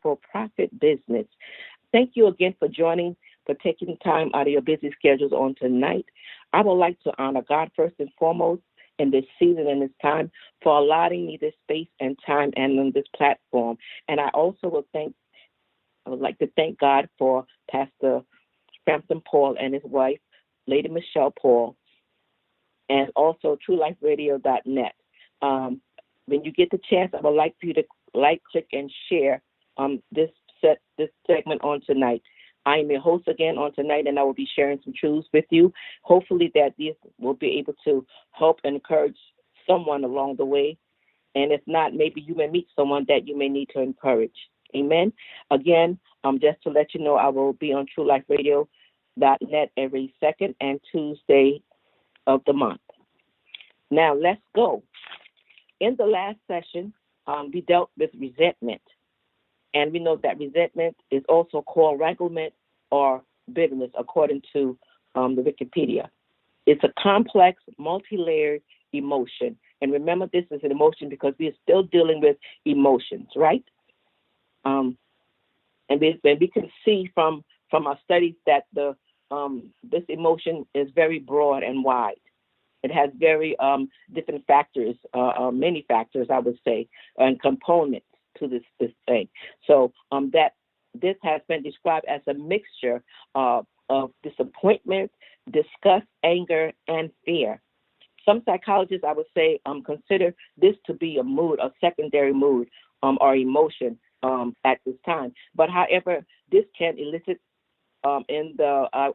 for profit business. Thank you again for joining, for taking time out of your busy schedules on tonight. I would like to honor God first and foremost in this season and this time for allowing me this space and time and on this platform. And I would like to thank God for Pastor Frampton Paul and his wife, Lady Michelle Paul, and also TrueLifeRadio.net. Um, when you get the chance, I would like for you to like, click, and share this segment on tonight. I am your host again on tonight, and I will be sharing some truths with you. Hopefully, that this will be able to help and encourage someone along the way. And if not, maybe you may meet someone that you may need to encourage. Amen. Again, just to let you know, I will be on TrueLifeRadio.net every second and Tuesday of the month. Now, let's go. In the last session, we dealt with resentment. And we know that resentment is also called ranklement or bitterness, according to the Wikipedia. It's a complex, multi-layered emotion. And remember, this is an emotion because we are still dealing with emotions, right? And we can see from our studies that this emotion is very broad and wide. It has very different factors, many factors, I would say, and components to this thing. So that this has been described as a mixture of disappointment, disgust, anger, and fear. Some psychologists, I would say, consider this to be a mood, a secondary mood or emotion at this time. But however, this can elicit I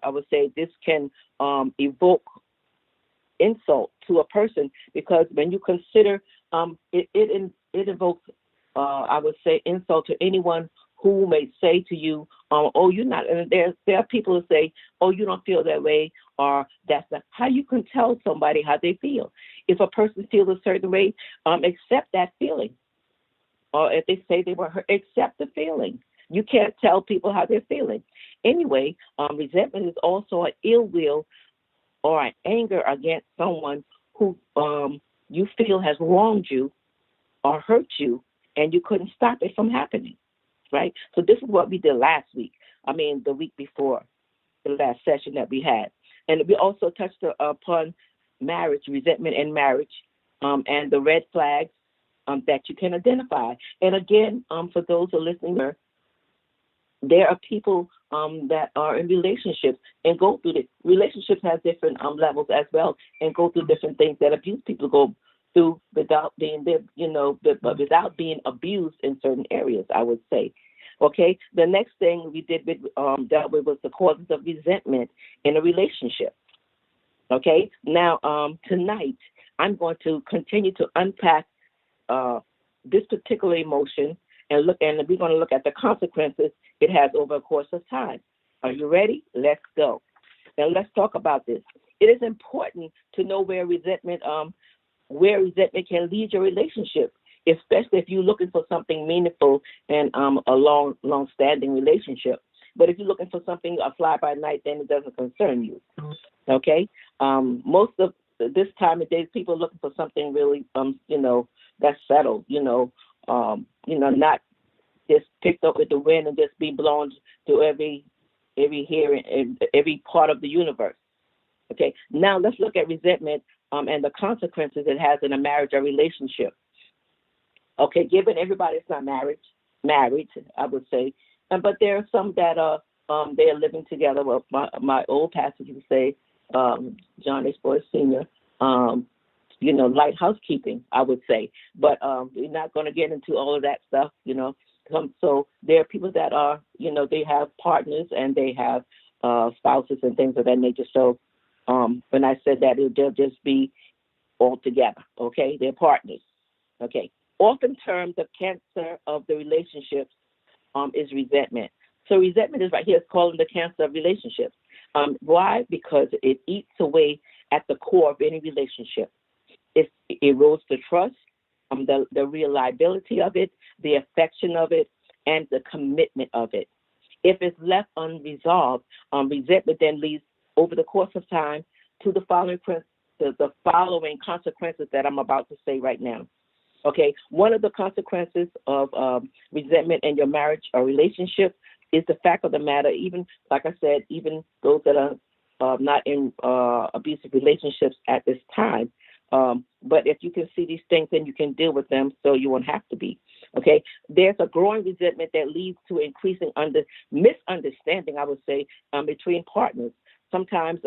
would say this can evoke insult to a person, because when you consider it evokes I would say insult to anyone who may say to you, oh, you're not, and there are people who say, oh, you don't feel that way, or that's not how you can tell somebody how they feel. If a person feels a certain way, accept that feeling. Or if they say they were hurt, accept the feeling. You can't tell people how they're feeling. Anyway, resentment is also an ill will or an anger against someone who you feel has wronged you or hurt you, and you couldn't stop it from happening, right? So this is what we did last week. The week before the last session that we had. And we also touched upon marriage, resentment in marriage, and the red flags that you can identify. And again, for those who are listening, there are people that are in relationships and go through the relationships has different levels as well, and go through different things that abuse people go through without being there, but without being abused in certain areas, I would say. Okay, the next thing we did dealt with was the causes of resentment in a relationship. Okay, now tonight I'm going to continue to unpack this particular emotion and we're going to look at the consequences it has over a course of time. Are you ready? Let's go. Now let's talk about this. It is important to know where resentment can lead your relationship, especially if you're looking for something meaningful and a long-standing relationship. But if you're looking for something, a fly-by-night, then it doesn't concern you. Okay? Most of this time of day, people are looking for something really, that's settled, not just picked up with the wind and just be blown to every here and every part of the universe. Okay, now let's look at resentment and the consequences it has in a marriage or relationship. Okay, given everybody's not married, I would say, but there are some that are they are living together. Well, my old pastor used to say, John H. Boyd Sr., light housekeeping, I would say. But we're not going to get into all of that stuff, So there are people that are, they have partners and they have spouses and things of that nature. So when I said that, they'll just be all together, okay? They're partners, okay? Often termed the cancer of the relationships is resentment. So resentment is right here. It's called the cancer of relationships. Why? Because it eats away at the core of any relationship. It erodes the trust, the reliability of it, the affection of it, and the commitment of it. If it's left unresolved, resentment then leads over the course of time, to the following consequences that I'm about to say right now. Okay, one of the consequences of resentment in your marriage or relationship is the fact of the matter. Even like I said, even those that are not in abusive relationships at this time. But if you can see these things, then you can deal with them, so you won't have to be. Okay, there's a growing resentment that leads to increasing misunderstanding, I would say, between partners. Sometimes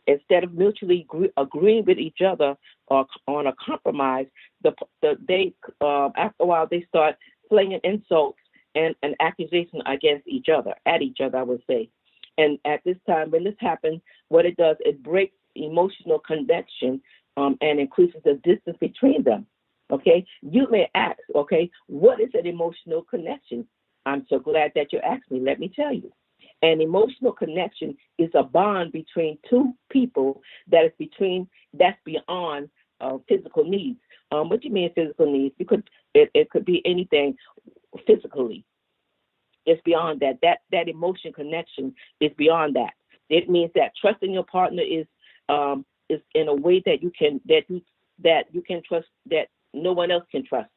instead of mutually agreeing with each other or on a compromise, they after a while they start slinging insults and accusations against each other, at each other, I would say. And at this time, when this happens, what it does, it breaks emotional connection and increases the distance between them. Okay, you may ask, okay, what is an emotional connection? I'm so glad that you asked me. Let me tell you. An emotional connection is a bond between two people that's beyond physical needs. What do you mean physical needs? It could be anything physically. It's beyond that. That emotion connection is beyond that. It means that trusting your partner is in a way that you can trust, that no one else can trust.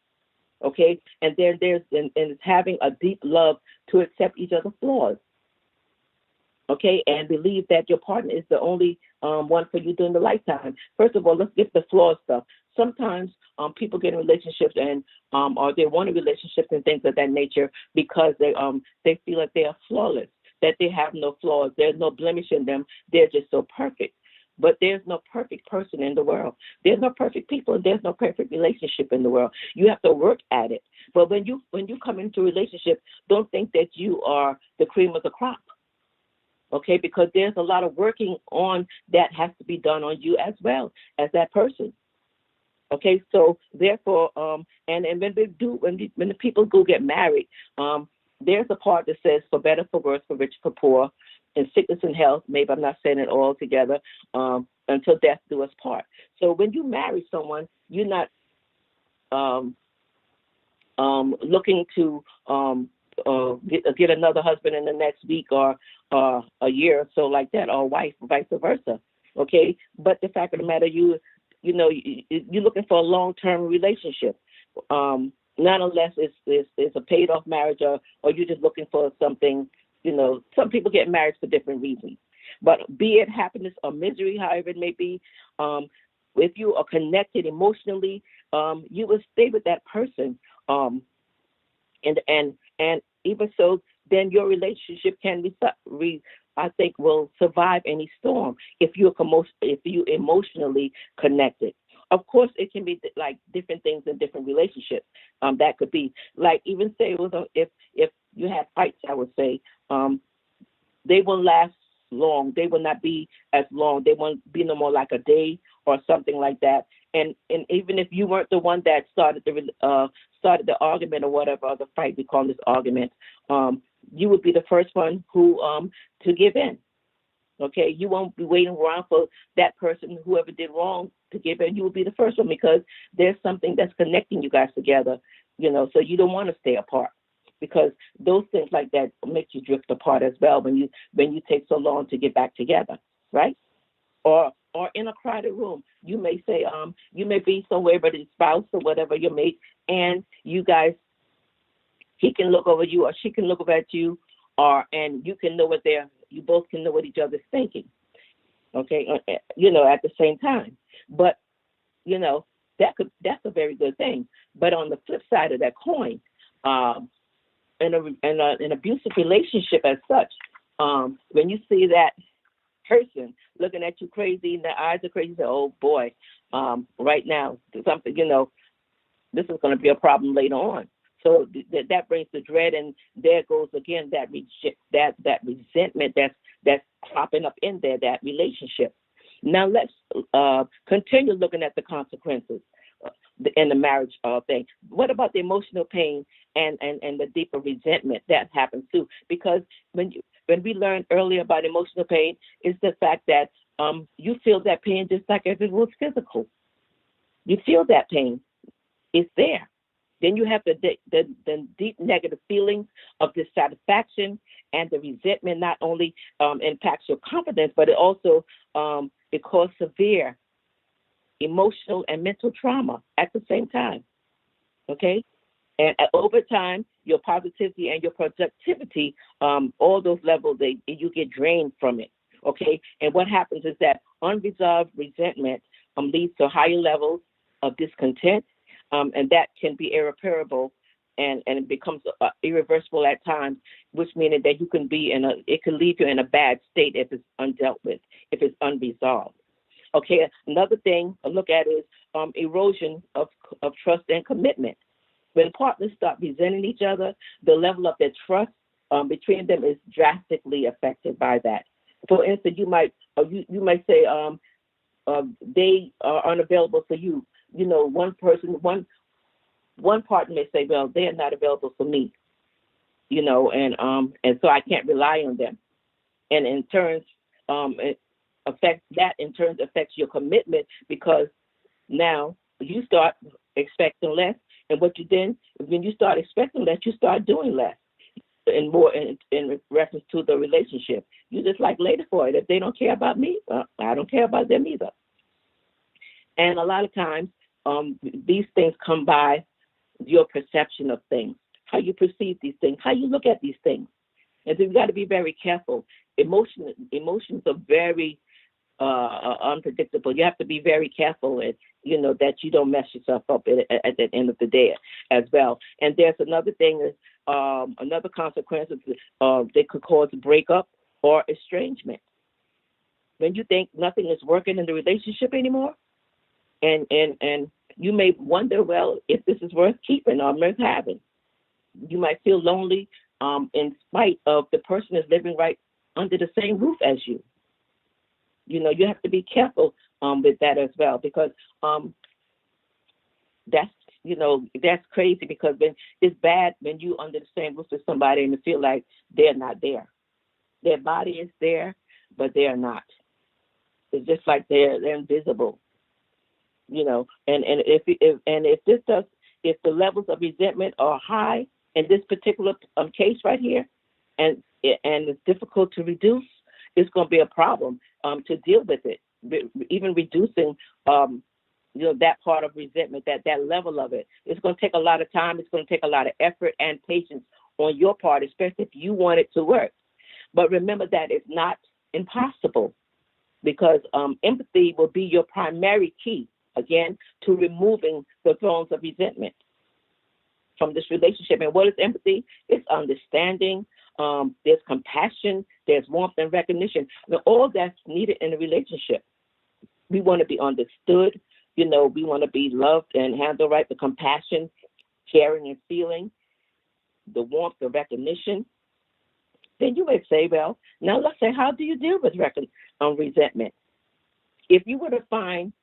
Okay, and then and it's having a deep love to accept each other's flaws. Okay, and believe that your partner is the only one for you during the lifetime. First of all, let's get the flaw stuff. Sometimes people get in relationships and or they want a relationship and things of that nature because they feel like they are flawless, that they have no flaws, there's no blemish in them, they're just so perfect. But there's no perfect person in the world. There's no perfect people, and there's no perfect relationship in the world. You have to work at it. But when you come into a relationship, don't think that you are the cream of the crop. Okay, because there's a lot of working on that has to be done on you as well as that person. Okay, so therefore, and when the people go get married, there's a part that says for better, for worse, for rich, for poor, in sickness and health. Maybe I'm not saying it all together. Until death do us part. So when you marry someone, you're not looking to get another husband in the next week or a year or so like that, or wife, vice versa. Okay, but the fact of the matter, you're looking for a long-term relationship. Not unless it's a paid-off marriage, or you're just looking for something. Some people get married for different reasons. But be it happiness or misery, however it may be, if you are connected emotionally, you will stay with that person. And even so, then your relationship can I think will survive any storm if you emotionally connected. Of course, it can be like different things in different relationships. That could be like, even say it was if you had fights, I would say they won't last long. They will not be as long. They won't be no more like a day or something like that. And even if you weren't the one that started the argument or whatever, or the fight, we call this argument, you would be the first one who to give in. Okay, you won't be waiting around for that person, whoever did wrong, to give in. You will be the first one, because there's something that's connecting you guys together. So you don't want to stay apart, because those things like that make you drift apart as well when you take so long to get back together, right? Or in a crowded room, you may say you may be somewhere, but his spouse or whatever, your mate, and you guys, he can look over you or she can look over at you, and you can know you both can know what each other's thinking. Okay, at the same time. But that's a very good thing. But on the flip side of that coin, in an abusive relationship as such, when you see that person looking at you crazy and their eyes are crazy, you say, oh boy, right now something, this is going to be a problem later on. So that brings the dread, and there goes again that resentment that's cropping up in there, that relationship. Now let's continue looking at the consequences in the marriage thing. What about the emotional pain and the deeper resentment that happens too? Because when we learned earlier about emotional pain, is the fact that you feel that pain just like if it was physical. You feel that pain. It's there. Then you have the deep negative feelings of dissatisfaction, and the resentment not only impacts your confidence, but it also it causes severe emotional and mental trauma at the same time. Okay, and over time, your positivity and your productivity, all those levels, you get drained from it. Okay, and what happens is that unresolved resentment leads to higher levels of discontent, and that can be irreparable, and it becomes irreversible at times, which means that you can be it can leave you in a bad state if it's undealt with, if it's unresolved. Okay, another thing to look at is erosion of trust and commitment. When partners start resenting each other, the level of their trust between them is drastically affected by that. For instance, you might say they are unavailable for you. You know, one partner may say, well, they are not available for me. You know, and so I can't rely on them. And in turn, in turn affects your commitment, because now you start expecting less, and when you start expecting less, you start doing less, and more in reference to the relationship. You just like later for it. If they don't care about me, I don't care about them either. And a lot of times, these things come by your perception of things, how you perceive these things, how you look at these things. And so you got to be very careful. Emotions are very unpredictable. You have to be very careful, and that you don't mess yourself up at the end of the day as well. And there's another thing, another consequence they could cause a breakup or estrangement. When you think nothing is working in the relationship anymore, and you may wonder, well, if this is worth keeping or worth having. You might feel lonely in spite of the person is living right under the same roof as you. You have to be careful with that as well, because that's crazy, because when it's bad when you under the same roof with somebody and you feel like they're not there. Their body is there, but they are not. It's just like they're invisible. And if the levels of resentment are high in this particular case right here, and it's difficult to reduce, it's going to be a problem to deal with it. Even reducing, that part of resentment, that level of it, it's going to take a lot of time. It's going to take a lot of effort and patience on your part, especially if you want it to work. But remember that it's not impossible, because empathy will be your primary key, again, to removing the thorns of resentment from this relationship. And what is empathy? It's understanding. There's compassion. There's warmth and recognition. All that's needed in a relationship. We want to be understood. We want to be loved and handled right. The compassion, caring and feeling, the warmth, the recognition. Then you may say, well, now let's say, how do you deal with resentment? If you were to find,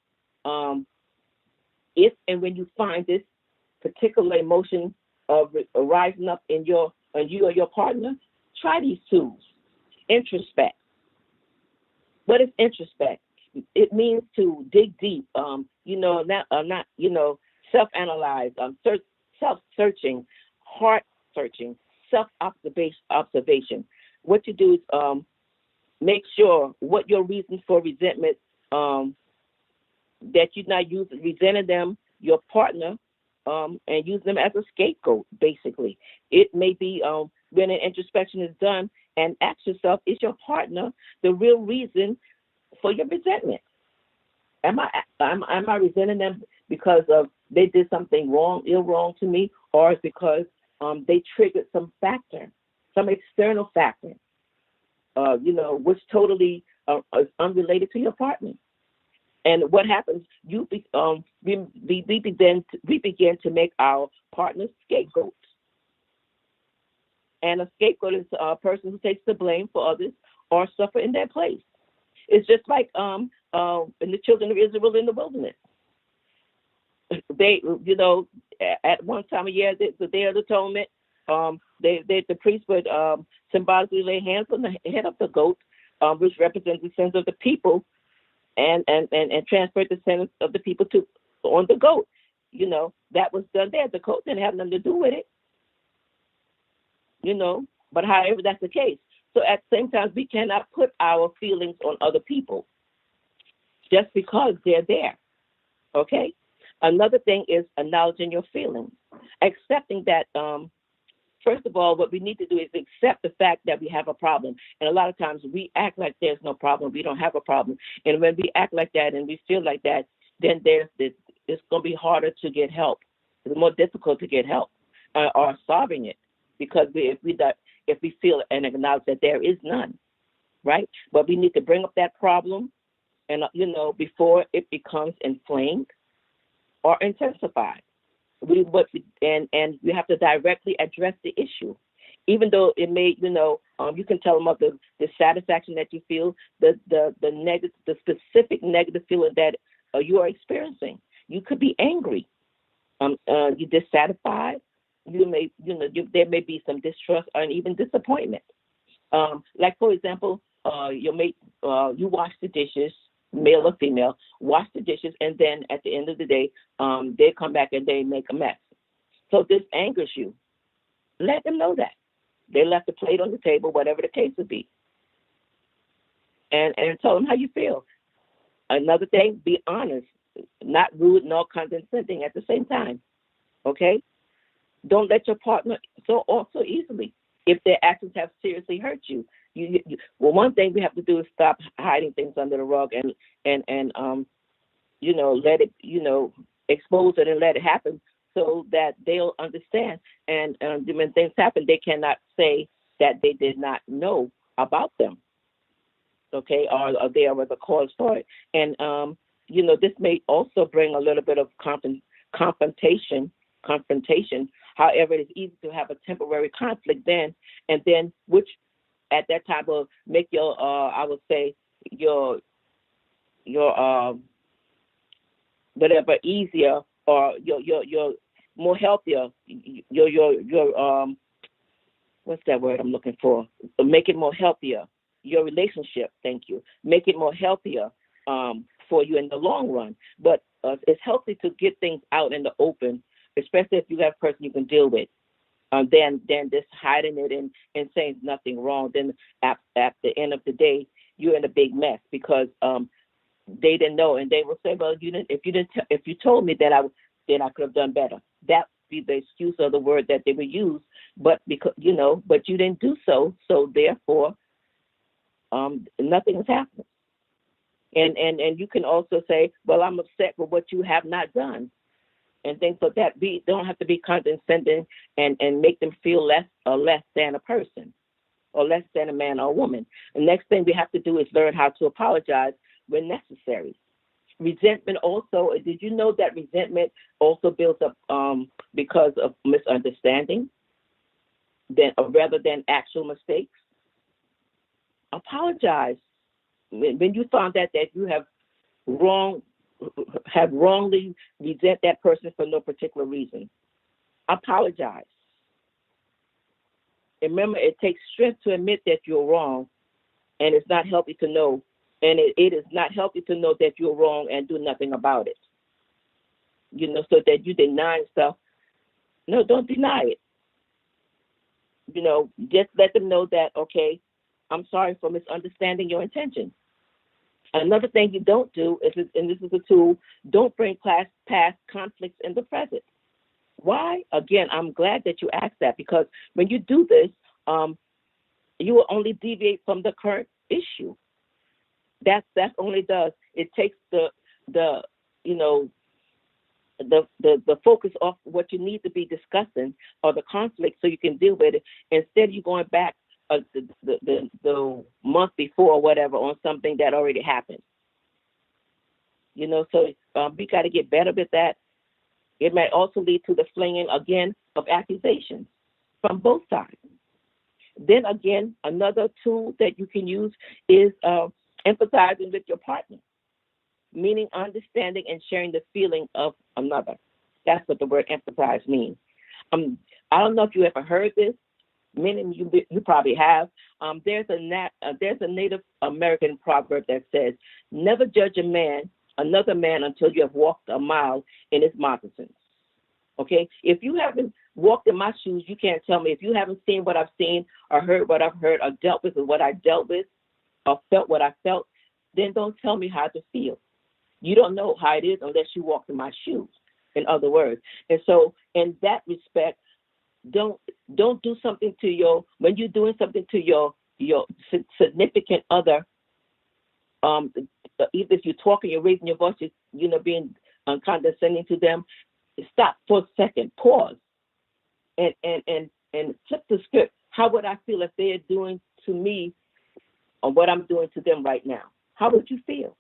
if and when you find this particular emotion of rising up in you or your partner, try these tools. Introspect. What is introspect? It means to dig deep. Self-analyze, self-searching, heart-searching, self-observation. What you do is make sure what your reasons for resentment, that you're not resenting them, your partner, and use them as a scapegoat, basically. It may be when an introspection is done, and ask yourself, is your partner the real reason for your resentment? Am I resenting them because of they did something wrong to me, or is because they triggered some factor, some external factor, which totally is unrelated to your partner? And what happens? We begin to make our partners scapegoats. And a scapegoat is a person who takes the blame for others or suffer in their place. It's just like in the children of Israel in the wilderness. They, at one time of year, the Day of Atonement, the priest would symbolically lay hands on the head of the goat, which represents the sins of the people, and transfer the sins of the people on the goat. That was done there. The goat didn't have nothing to do with it. But however, that's the case. So at the same time, we cannot put our feelings on other people just because they're there. Okay? Another thing is acknowledging your feelings, accepting that, first of all, what we need to do is accept the fact that we have a problem. And a lot of times we act like there's no problem. We don't have a problem. And when we act like that and we feel like that, then there's this, it's going to be harder to get help. It's more difficult to get help or solving it because if we feel and acknowledge that there is none, right? But we need to bring up that problem and, before it becomes inflamed or intensified. And we have to directly address the issue, even though it may, you can tell them of the dissatisfaction that you feel, the negative, the specific negative feeling that you are experiencing. You could be angry, you're dissatisfied. You may, there may be some distrust and even disappointment. Like for example, your mate, you wash the dishes, male or female, wash the dishes, and then at the end of the day, they come back and they make a mess. So this angers you. Let them know that. They left the plate on the table, whatever the case would be. And tell them how you feel. Another thing, be honest, not rude nor condescending at the same time. Okay? Don't let your partner so easily if their actions have seriously hurt you. Well, one thing we have to do is stop hiding things under the rug and let it, expose it and let it happen so that they'll understand. And when things happen, they cannot say that they did not know about them. Okay, or there was a cause for it. And, this may also bring a little bit of confrontation. However, it's easy to have a temporary conflict then, and then which at that time will make your, I would say, your whatever easier, or your more healthier. Your what's that word I'm looking for? Make it more healthier. Your relationship. Thank you. Make it more healthier for you in the long run. But it's healthy to get things out in the open, especially if you have a person you can deal with. Then just hiding it and saying nothing wrong. Then at the end of the day, you're in a big mess because they didn't know, and they will say, "Well, if you told me that then I could have done better." That would be the excuse or the word that they would use. But because but you didn't do so, so therefore, nothing is happening. And you can also say, "Well, I'm upset with what you have not done." And things like that. Don't have to be condescending and make them feel less than a person or less than a man or a woman. The next thing we have to do is learn how to apologize when necessary. Resentment also, did you know that resentment also builds up because of misunderstanding rather than actual mistakes? Apologize. When you found out that you have wrongly resent that person for no particular reason, apologize. And remember, it takes strength to admit that you're wrong, and it's not healthy to know. And it is not healthy to know that you're wrong and do nothing about it. So that you deny stuff. No, don't deny it. Just let them know that, okay, I'm sorry for misunderstanding your intention. Another thing you don't do is, and this is a tool, don't bring past conflicts in the present. Why? Again, I'm glad that you asked that, because when you do this, you will only deviate from the current issue. That only does. It takes the focus off what you need to be discussing or the conflict so you can deal with it, instead of you going back the month before or whatever on something that already happened. So we got to get better with that. It might also lead to the flinging again of accusations from both sides. Then again, another tool that you can use is empathizing with your partner, meaning understanding and sharing the feeling of another. That's what the word empathize means. I don't know if you ever heard this. Many of you probably have. There's a Native American proverb that says, "Never judge another man until you have walked a mile in his moccasins." Okay? If you haven't walked in my shoes, you can't tell me. If you haven't seen what I've seen or heard what I've heard or dealt with what I dealt with or felt what I felt, then don't tell me how to feel. You don't know how it is unless you walk in my shoes, in other words. And so in that respect, don't do something to when you're doing something to your significant other, even if you're talking, you're raising your voice, being condescending to them, stop for a second, pause, and flip the script. How would I feel if they're doing to me or what I'm doing to them right now? How would you feel?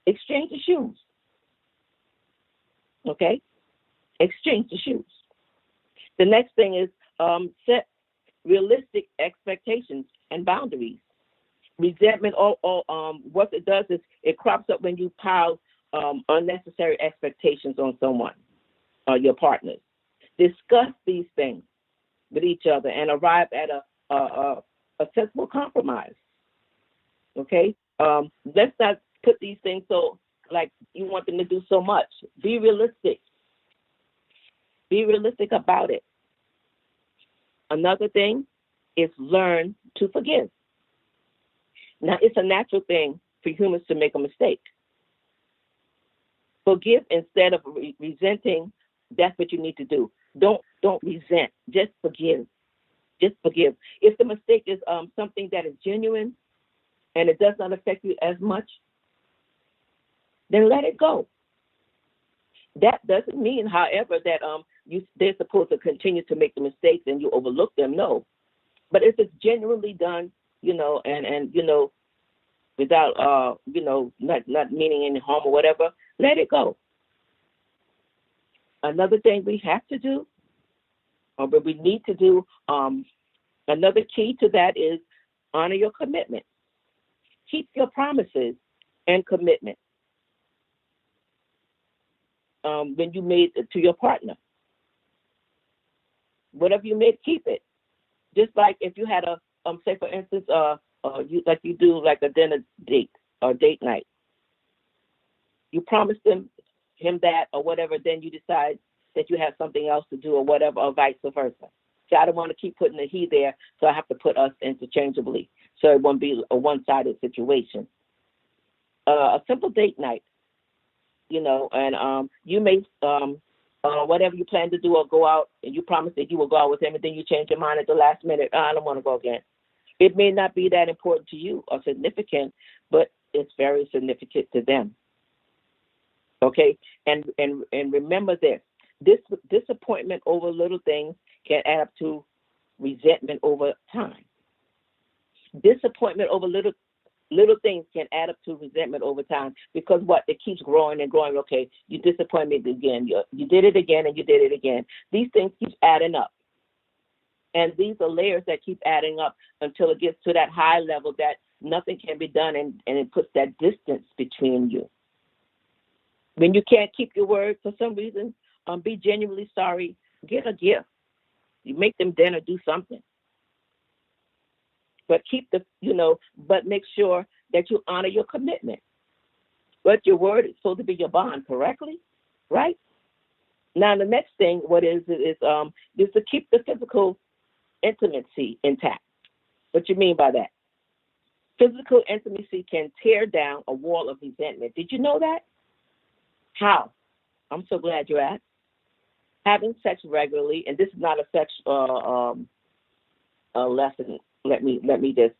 Exchange the shoes. Okay? Exchange the shoes. The next thing is set realistic expectations and boundaries. Resentment, what it does is it crops up when you pile unnecessary expectations on someone or your partners. Discuss these things with each other and arrive at a sensible compromise. Okay? Let's not put these things so like you want them to do so much. Be realistic. Be realistic about it. Another thing is learn to forgive. Now, it's a natural thing for humans to make a mistake. Forgive instead of resenting. That's what you need to do. Don't resent. Just forgive. Just forgive. If the mistake is something that is genuine and it does not affect you as much, then let it go. That doesn't mean, however, that they're supposed to continue to make the mistakes and you overlook them. No, but if it's genuinely done, and without not meaning any harm or whatever, let it go. Another thing we have to do, or what we need to do, another key to that is honor your commitment. Keep your promises and commitment. When you made it to your partner. Whatever you made, keep it. Just like if you had say for instance, you do like a dinner date or date night. You promised him that or whatever, then you decide that you have something else to do or whatever, or vice versa. So I don't want to keep putting the he there, so I have to put us interchangeably, so it won't be a one-sided situation. A simple date night. And you may, whatever you plan to do or go out, and you promise that you will go out with him, and then you change your mind at the last minute. I don't want to go again. It may not be that important to you or significant, but it's very significant to them. Okay? And remember this disappointment over little things can add up to resentment over time. Disappointment over little things can add up to resentment over time because it keeps growing and growing. Okay, you disappoint me again. You did it again and you did it again. These things keep adding up. And these are layers that keep adding up until it gets to that high level that nothing can be done, and it puts that distance between you. When you can't keep your word for some reason, be genuinely sorry. Get a gift. You make them dinner, do something. But but make sure that you honor your commitment. But your word is supposed to be your bond, correctly, right? Now the next thing, what is to keep the physical intimacy intact. What you mean by that? Physical intimacy can tear down a wall of resentment. Did you know that? How? I'm so glad you asked. Having sex regularly, and this is not a sex lesson. Let me just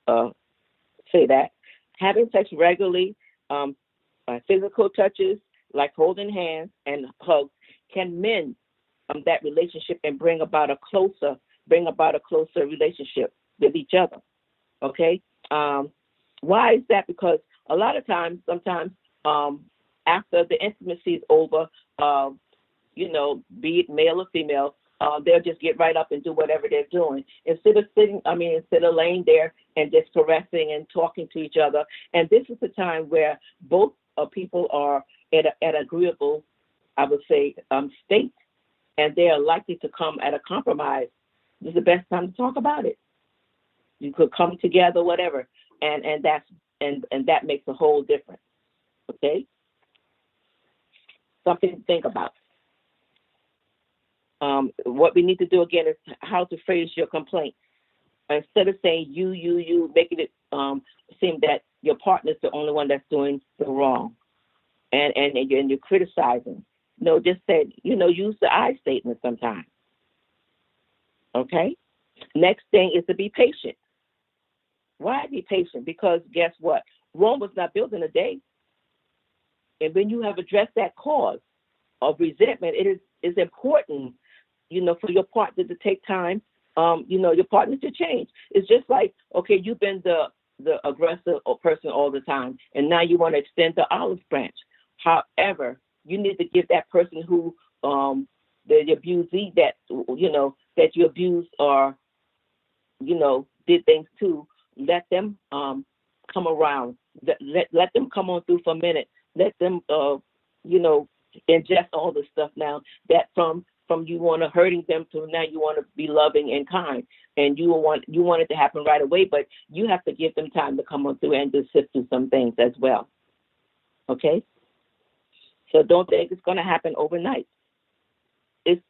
say that having sex regularly, physical touches like holding hands and hugs can mend that relationship and bring about a closer relationship with each other. Okay. Why is that? Because a lot of times, sometimes after the intimacy is over, be it male or female, they'll just get right up and do whatever they're doing instead of laying there and just caressing and talking to each other. And this is the time where both people are at an agreeable, I would say, state, and they are likely to come at a compromise. This is the best time to talk about it. You could come together, whatever, and that makes a whole difference. Okay, something to think about. What we need to do again is how to phrase your complaint. Instead of saying you, making it seem that your partner's the only one that's doing the wrong, and you're criticizing. No, just say, use the I statement sometimes. Okay? Next thing is to be patient. Why be patient? Because guess what? Rome was not built in a day. And when you have addressed that cause of resentment, it is important, for your partner to take time, your partner to change. It's just like, okay, you've been the aggressive person all the time, and now you want to extend the olive branch. However, you need to give that person who, the abusee that, that you abused or, did things to, let them come around. Let them come on through for a minute. Let them, ingest all the stuff now that from you want to hurting them to now you want to be loving and kind, and you want it to happen right away, but you have to give them time to come on through and to sift through some things as well. Okay, so don't think it's going to happen overnight. It's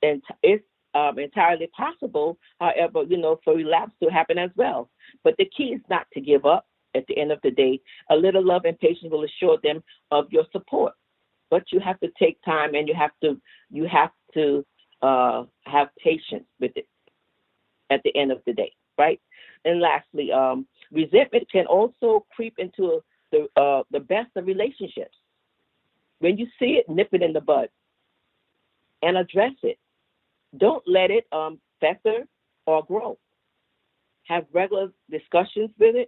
entirely possible, however, for relapse to happen as well. But the key is not to give up. At the end of the day, a little love and patience will assure them of your support. But you have to take time, and you have to have patience with it at the end of the day, right? And lastly, resentment can also creep into the best of relationships. When you see it, nip it in the bud and address it. Don't let it fester or grow. Have regular discussions with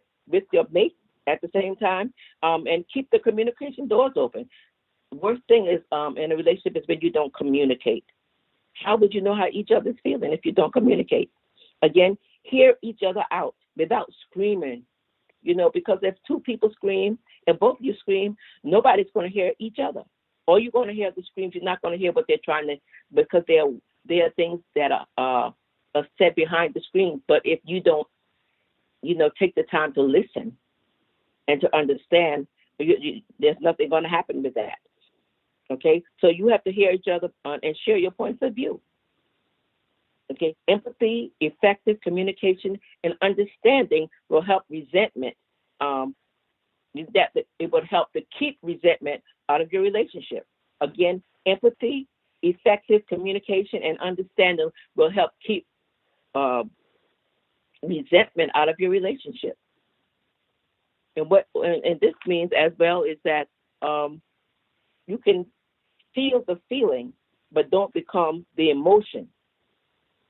your mate at the same time, and keep the communication doors open. The worst thing is in a relationship is when you don't communicate. How would you know how each other's feeling if you don't communicate? Again, hear each other out without screaming, because if two people scream and both of you scream, nobody's going to hear each other. Or you're going to hear the screams. You're not going to hear what they're trying to, because there are things that are said behind the screen. But if you don't, take the time to listen and to understand, there's nothing going to happen with that. Okay, so you have to hear each other and share your points of view. Okay, empathy, effective communication, and understanding will help resentment. It would help to keep resentment out of your relationship. Again, empathy, effective communication, and understanding will help keep resentment out of your relationship. And this means as well is that you can feel the feeling, but don't become the emotion.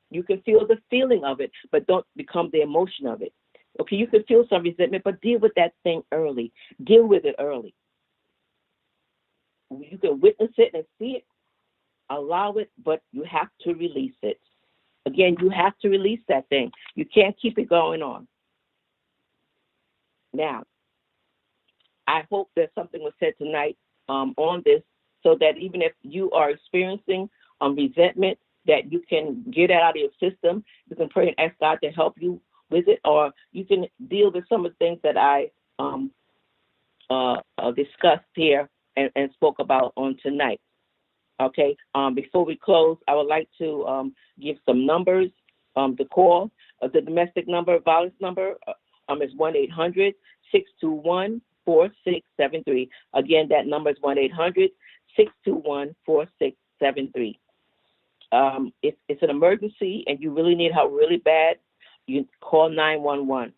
You can feel the feeling of it, but don't become the emotion of it. Okay, you can feel some resentment, but deal with that thing early. Deal with it early. You can witness it and see it, allow it, but you have to release it. Again, you have to release that thing. You can't keep it going on. Now, I hope that something was said tonight on this, so that even if you are experiencing resentment, that you can get it out of your system. You can pray and ask God to help you with it, or you can deal with some of the things that I discussed here and spoke about on tonight. Okay. Before we close, I would like to give some numbers to call. The domestic number, violence number, is 1-800-621-4673. Again, that number is 1-800-621-4673. If it's an emergency and you really need help really bad, you call 911.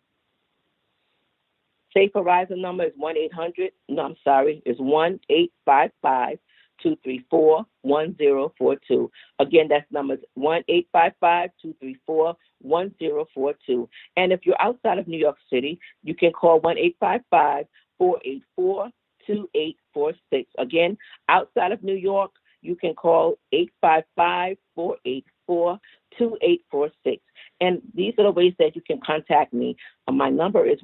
Safe Horizon number is 1-800-234-1042. Again, that's number 1-855-234-1042. And if you're outside of New York City, you can call 1-855-484-2846. Again, outside of New York, you can call 855-484-2846. And these are the ways that you can contact me. My number is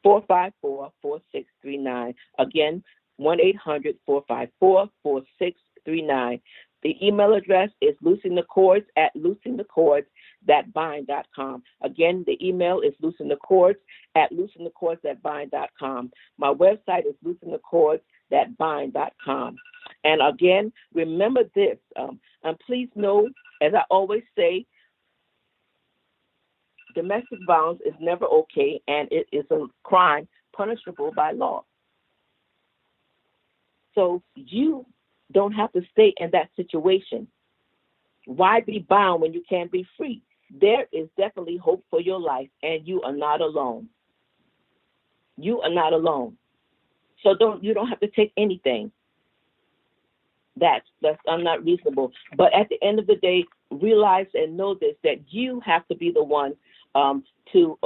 1-800-454-4639. Again, 1-800-454-4639. The email address is loosingthecords@loosingthecords.bind.com. Again, the email is loosingthecords@loosingthecords.bind.com. My website is loosingthecords.bind.com. And again, remember this, and please know, as I always say, domestic violence is never okay, and it is a crime punishable by law. So you don't have to stay in that situation. Why be bound when you can be free? There is definitely hope for your life, and you are not alone. You are not alone. So you don't have to take anything that's not reasonable. But at the end of the day, realize and know this, that you have to be the one to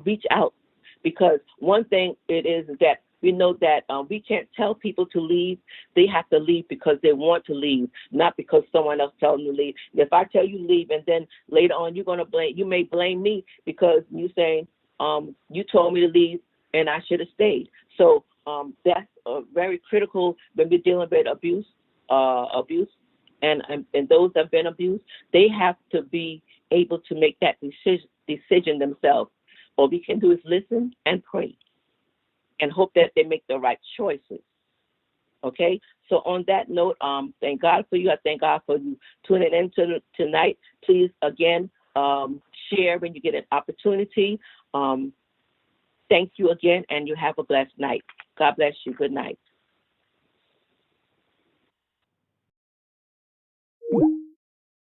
reach out, because one thing it is that we know that we can't tell people to leave. They have to leave because they want to leave, not because someone else tells them to leave. If I tell you leave, and then later on you may blame me because you saying you told me to leave and I should have stayed. So that's very critical when we're dealing with abuse, and those that have been abused. They have to be able to make that decision themselves. All we can do is listen and pray and hope that they make the right choices. Okay? So on that note, thank God for you. I thank God for you tuning in tonight. Please, again, share when you get an opportunity. Thank you again, and you have a blessed night. God bless you. Good night.